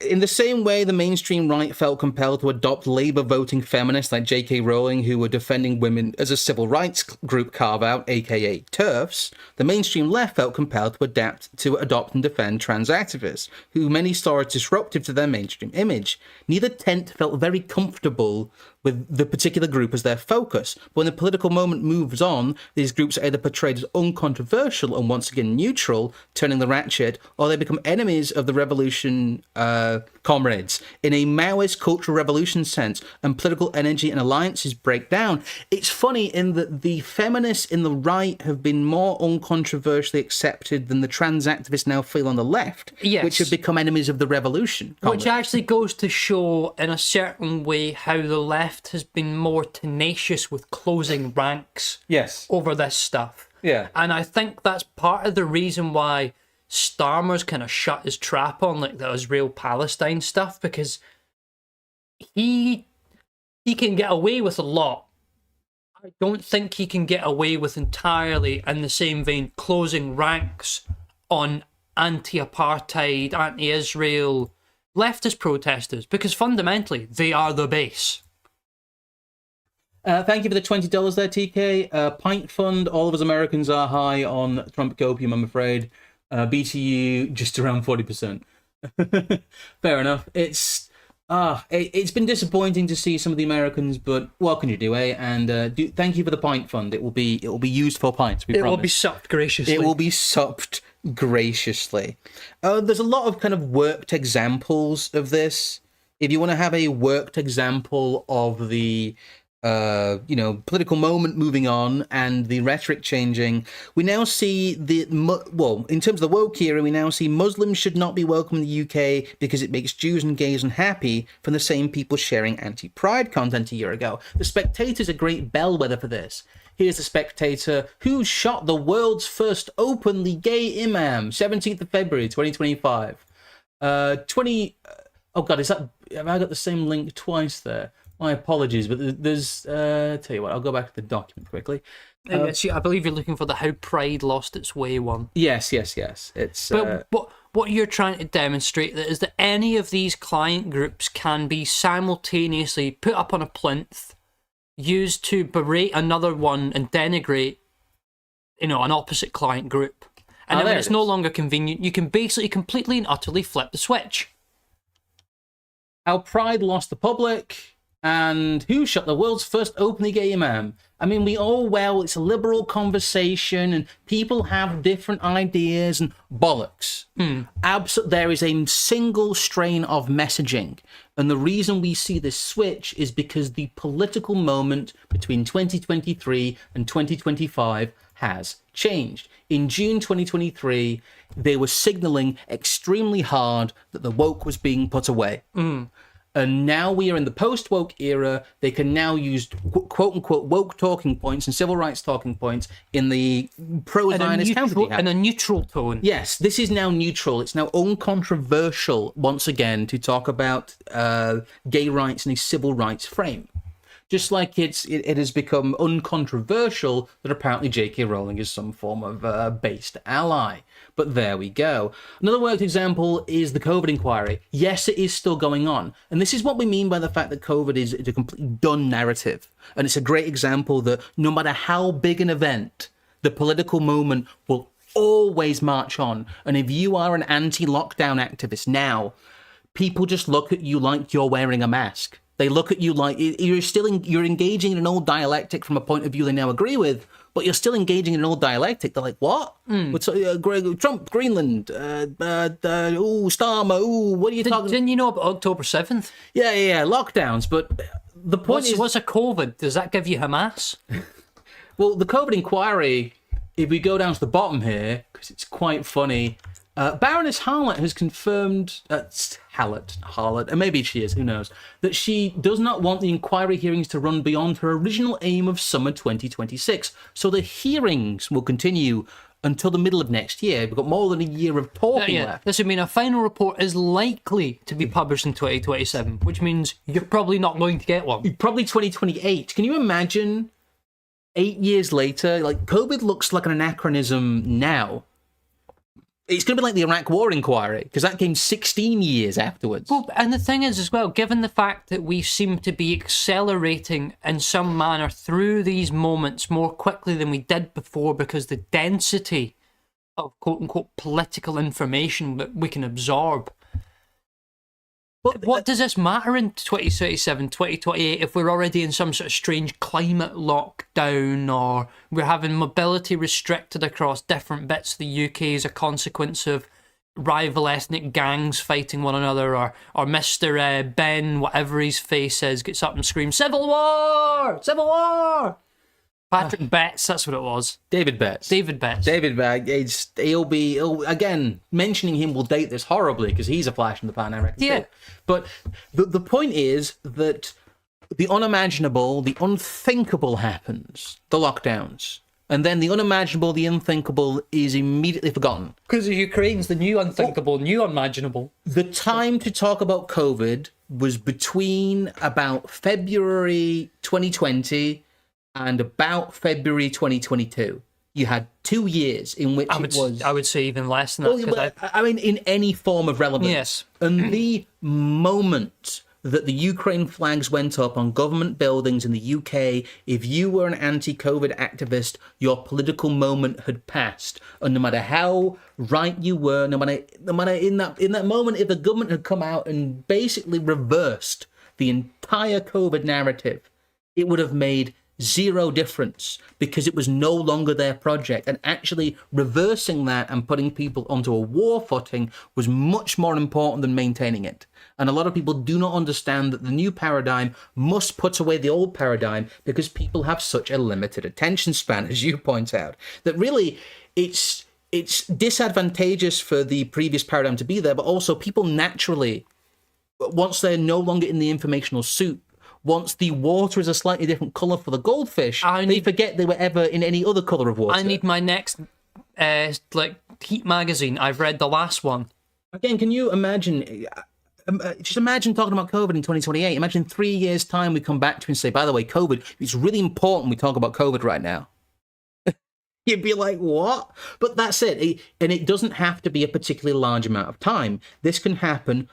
in the same way the mainstream right felt compelled to adopt Labour-voting feminists like J.K. Rowling, who were defending women as a civil rights group carve-out, aka TERFs, the mainstream left felt compelled to adopt and defend trans activists, who many saw as disruptive to their mainstream image. Neither tent felt very comfortable with the particular group as their focus. But when the political moment moves on, these groups are either portrayed as uncontroversial and once again neutral, turning the ratchet, or they become enemies of the revolution comrades. In a Maoist cultural revolution sense, and political energy and alliances break down. It's funny in that the feminists in the right have been more uncontroversially accepted than the trans activists now feel on the left, yes, which have become enemies of the revolution. Which actually goes to show, in a certain way, how the left has been more tenacious with closing ranks over this stuff. Yeah. And I think that's part of the reason why Starmer's kind of shut his trap on like the Israel-Palestine stuff, because he can get away with a lot. I don't think he can get away with entirely, in the same vein, closing ranks on anti-apartheid, anti-Israel leftist protesters, because fundamentally they are the base. Thank you for the $20 there, TK. Pint Fund, all of us Americans are high on Trump copium, I'm afraid. BTU, just around 40%. Fair enough. It's been disappointing to see some of the Americans, but what can you do, eh? And thank you for the Pint Fund. It will be used for pints, we promise. It will be supped graciously. It will be supped graciously. There's a lot of kind of worked examples of this. If you want to have a worked example of the political moment moving on and the rhetoric changing, we now see in terms of the woke era, we now see Muslims should not be welcome in the UK because it makes Jews and gays unhappy from the same people sharing anti-pride content a year ago. The Spectator's a great bellwether for this. Here's the Spectator. Who shot the world's first openly gay imam? 17th of February, 2025. Oh God, have I got the same link twice there? My apologies, but there's... tell you what, I'll go back to the document quickly. I believe you're looking for the How Pride Lost Its Way one. Yes. It's... But what you're trying to demonstrate is that any of these client groups can be simultaneously put up on a plinth, used to berate another one and denigrate, an opposite client group. And then when it's no longer convenient, you can basically completely and utterly flip the switch. How Pride Lost the Public... And who shot the world's first openly gay imam? I mean, it's a liberal conversation and people have different ideas and bollocks. There is a single strain of messaging. And the reason we see this switch is because the political moment between 2023 and 2025 has changed. In June 2023, they were signaling extremely hard that the woke was being put away. And now we are in the post-woke era. They can now use quote-unquote woke talking points and civil rights talking points in the pro-Zionist counter. In a neutral tone. Yes, this is now neutral. It's now uncontroversial, once again, to talk about gay rights in a civil rights frame. Just like it has become uncontroversial that apparently J.K. Rowling is some form of based ally. But there we go. Another worked example is the COVID inquiry. Yes, it is still going on. And this is what we mean by the fact that COVID is a completely done narrative. And it's a great example that no matter how big an event, the political moment will always march on. And if you are an anti-lockdown activist now, people just look at you like you're wearing a mask. They look at you like you're engaging in an old dialectic from a point of view they now agree with, but you're still engaging in an old dialectic. They're like, what? Trump, Greenland, Starmer, what are you talking about? Didn't you know about October 7th? Yeah, lockdowns, but the point is... What's a COVID? Does that give you Hamas? Well, the COVID inquiry, if we go down to the bottom here, because it's quite funny... Baroness Harlot has confirmed, Harlot, and maybe she is, who knows, that she does not want the inquiry hearings to run beyond her original aim of summer 2026. So the hearings will continue until the middle of next year. We've got more than a year of talking left. This would mean a final report is likely to be published in 2027, which means you're probably not going to get one. Probably 2028. Can you imagine 8 years later? Like, COVID looks like an anachronism now. It's going to be like the Iraq War inquiry, because that came 16 years afterwards. Well, and the thing is, as well, given the fact that we seem to be accelerating in some manner through these moments more quickly than we did before, because the density of quote-unquote political information that we can absorb. But what does this matter in 2037, 2028 if we're already in some sort of strange climate lockdown, or we're having mobility restricted across different bits of the UK as a consequence of rival ethnic gangs fighting one another, or Mr. Ben, whatever his face is, gets up and screams, "Civil War! Civil War!" Patrick Betts, that's what it was. David Betts. He'll again, mentioning him will date this horribly because he's a flash in the pan, I reckon. Yeah. Too. But the point is that the unimaginable, the unthinkable happens, the lockdowns. And then the unimaginable, the unthinkable is immediately forgotten. Because Ukraine's the new unthinkable, new unimaginable. The time to talk about COVID was between about February 2020 and about February 2022. You had 2 years in which I would say even less than that. Well, I mean, in any form of relevance. Yes. And the moment that the Ukraine flags went up on government buildings in the UK, if you were an anti-COVID activist, your political moment had passed. And no matter how right you were, no matter in that moment, if the government had come out and basically reversed the entire COVID narrative, it would have made zero difference, because it was no longer their project. And actually reversing that and putting people onto a war footing was much more important than maintaining it. And a lot of people do not understand that the new paradigm must put away the old paradigm, because people have such a limited attention span, as you point out, that really it's disadvantageous for the previous paradigm to be there, but also people naturally, once they're no longer in the informational soup, once the water is a slightly different colour for the goldfish, they forget they were ever in any other colour of water. I need my next, Heat magazine. I've read the last one. Again, can you imagine... just imagine talking about COVID in 2028. Imagine 3 years' time we come back to and say, by the way, COVID, it's really important we talk about COVID right now. You'd be like, what? But that's it. And it doesn't have to be a particularly large amount of time. This can happen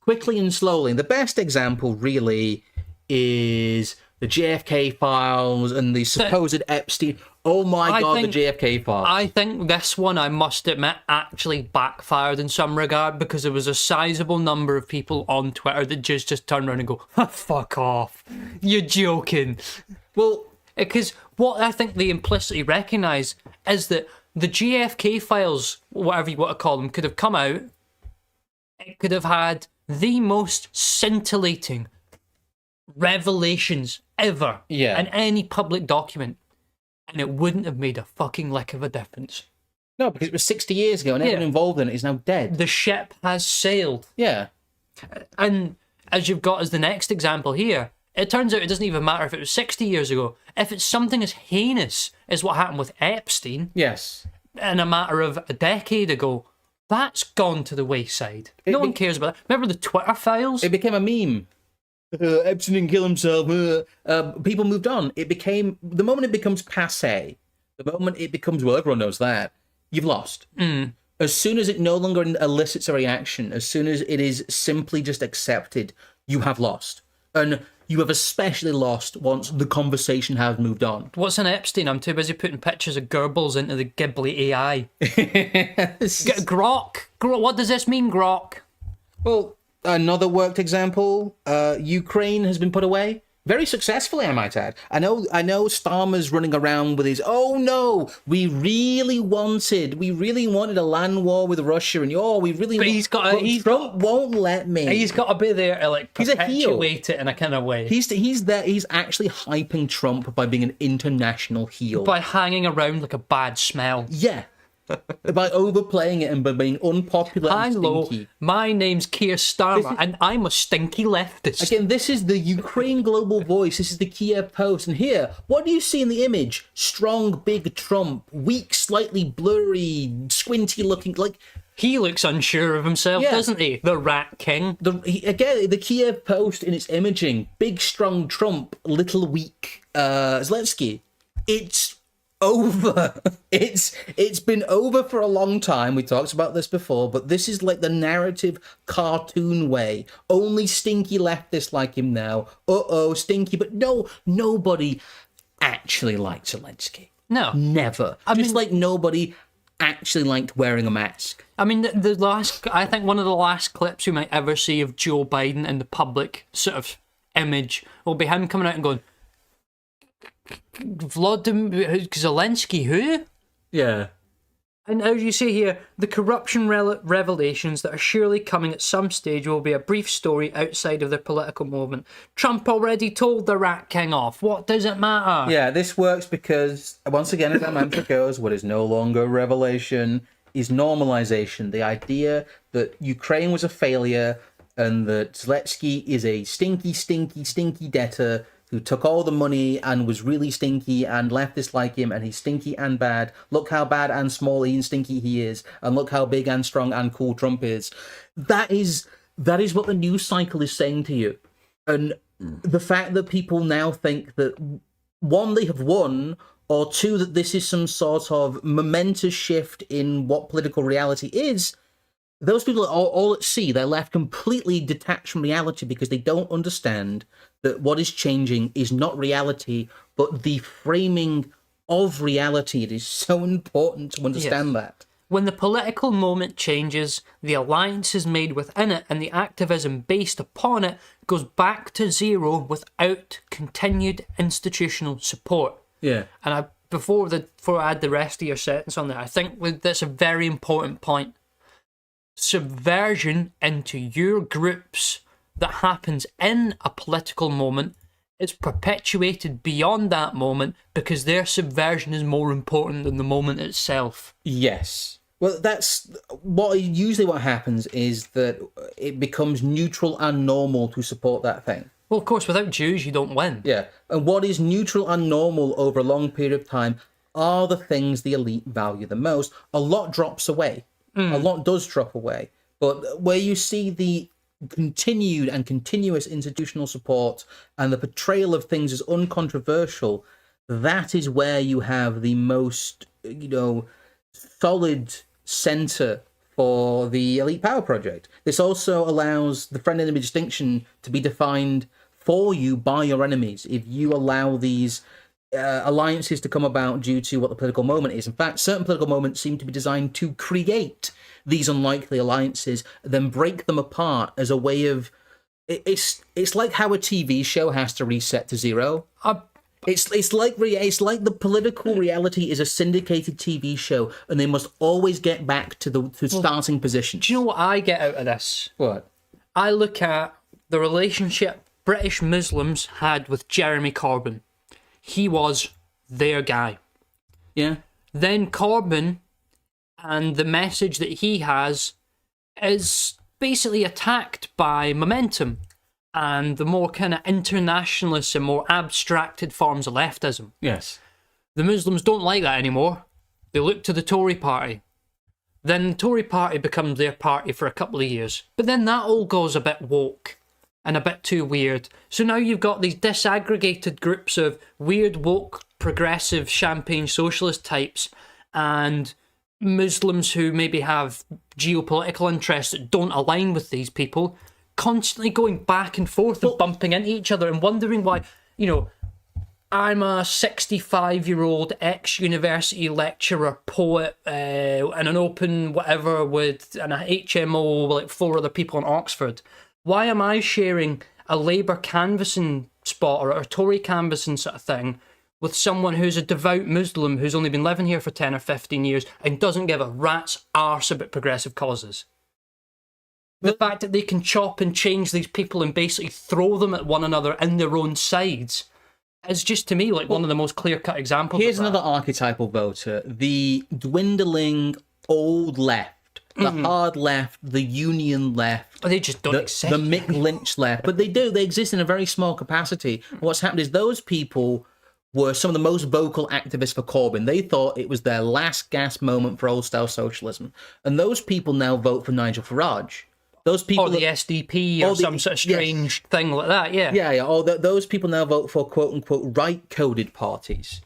quickly and slowly. The best example, really, is the JFK files and the supposed Epstein. Oh my God, the JFK files. I think this one, I must admit, actually backfired in some regard, because there was a sizable number of people on Twitter that just turned around and go, fuck off. You're joking. Well, because what I think they implicitly recognise is that the JFK files, whatever you want to call them, could have come out. It could have had the most scintillating revelations ever in any public document, and it wouldn't have made a fucking lick of a difference. No, because it was 60 years ago and everyone involved in it is now dead. The ship has sailed. Yeah. And as you've got as the next example here, it turns out it doesn't even matter if it was 60 years ago. If it's something as heinous as what happened with Epstein, yes, in a matter of a decade ago, that's gone to the wayside. No one cares about that. Remember the Twitter files? It became a meme. Epstein didn't kill himself. People moved on. It became, the moment it becomes passé, the moment it becomes, well, everyone knows that, you've lost. As soon as it no longer elicits a reaction, as soon as it is simply just accepted, you have lost. And you have especially lost once the conversation has moved on. What's an Epstein? I'm too busy putting pictures of Goebbels into the Ghibli AI. Grok. What does this mean, Grok? Well, another worked example, Ukraine has been put away. Very successfully, I might add. I know Starmer's running around with his, oh no, we really wanted a land war with Russia, and Trump won't let me. He's got to be there to perpetuate it in a kind of way. He's actually hyping Trump by being an international heel. By hanging around like a bad smell. Yeah. By overplaying it and by being unpopular and stinky. My name's Keir Starmer, and I'm a stinky leftist. Again, this is the Ukraine Global Voice. This is the Kiev Post. And here, what do you see in the image? Strong, big Trump. Weak, slightly blurry, squinty looking. He looks unsure of himself, doesn't he? The Rat King. Again, the Kiev Post in its imaging. Big, strong Trump. Little, weak Zelensky. It's over. It's been over for a long time. We talked about this before, but this is like the narrative cartoon way. Only stinky leftists like him now. Stinky. But no, nobody actually liked Zelensky. No. Never. Just like nobody actually liked wearing a mask. I mean, I think one of the last clips we might ever see of Joe Biden in the public sort of image will be him coming out and going, Vladimir Zelensky, who? Yeah. And as you say here, the corruption revelations that are surely coming at some stage will be a brief story outside of their political movement. Trump already told the Rat King off. What does it matter? Yeah, this works because, once again, as that mantra goes, what is no longer revelation is normalization. The idea that Ukraine was a failure and that Zelensky is a stinky, stinky, stinky debtor who took all the money and was really stinky, and leftists like him, and he's stinky and bad. Look how bad and small and stinky he is, and look how big and strong and cool Trump is. That is what the news cycle is saying to you. And the fact that people now think that, one, they have won, or two, that this is some sort of momentous shift in what political reality is, those people are all at sea. They're left completely detached from reality because they don't understand that what is changing is not reality, but the framing of reality. It is so important to understand that. When the political moment changes, the alliances made within it and the activism based upon it goes back to zero without continued institutional support. Yeah. And before I add the rest of your sentence on there, I think that's a very important point. Subversion into your groups that happens in a political moment is perpetuated beyond that moment because their subversion is more important than the moment itself. Yes. Well, that's usually what happens is that it becomes neutral and normal to support that thing. Well, of course, without Jews, you don't win. Yeah. And what is neutral and normal over a long period of time are the things the elite value the most. A lot drops away. A lot does drop away. But where you see the continued and continuous institutional support and the portrayal of things as uncontroversial, that is where you have the most, solid center for the elite power project. This also allows the friend-enemy distinction to be defined for you by your enemies. If you allow these alliances to come about due to what the political moment is. In fact, certain political moments seem to be designed to create these unlikely alliances, then break them apart as a way of... It's like how a TV show has to reset to zero. It's like the political reality is a syndicated TV show, and they must always get back to starting position. Do you know what I get out of this? What? I look at the relationship British Muslims had with Jeremy Corbyn. He was their guy. Yeah. Then Corbyn and the message that he has is basically attacked by Momentum and the more kind of internationalist and more abstracted forms of leftism. Yes. The Muslims don't like that anymore. They look to the Tory party. Then the Tory party becomes their party for a couple of years. But then that all goes a bit woke and a bit too weird. So now you've got these disaggregated groups of weird, woke, progressive, champagne socialist types and Muslims who maybe have geopolitical interests that don't align with these people, constantly going back and forth and bumping into each other and wondering why, I'm a 65-year-old ex-university lecturer, poet, and an open whatever with an HMO with like 4 other people in Oxford. Why am I sharing a Labour canvassing spot or a Tory canvassing sort of thing with someone who's a devout Muslim who's only been living here for 10 or 15 years and doesn't give a rat's arse about progressive causes? The fact that they can chop and change these people and basically throw them at one another in their own sides is just, to me, like one of the most clear-cut examples. Here's another archetypal voter: the dwindling old left. The hard left, the union left. They just don't exist. The Mick Lynch left. But they do. They exist in a very small capacity. What's happened is those people were some of the most vocal activists for Corbyn. They thought it was their last gasp moment for old-style socialism. And those people now vote for Nigel Farage. Those people, or the SDP or some sort of strange thing like that, yeah. Yeah, or those people now vote for quote-unquote right-coded parties.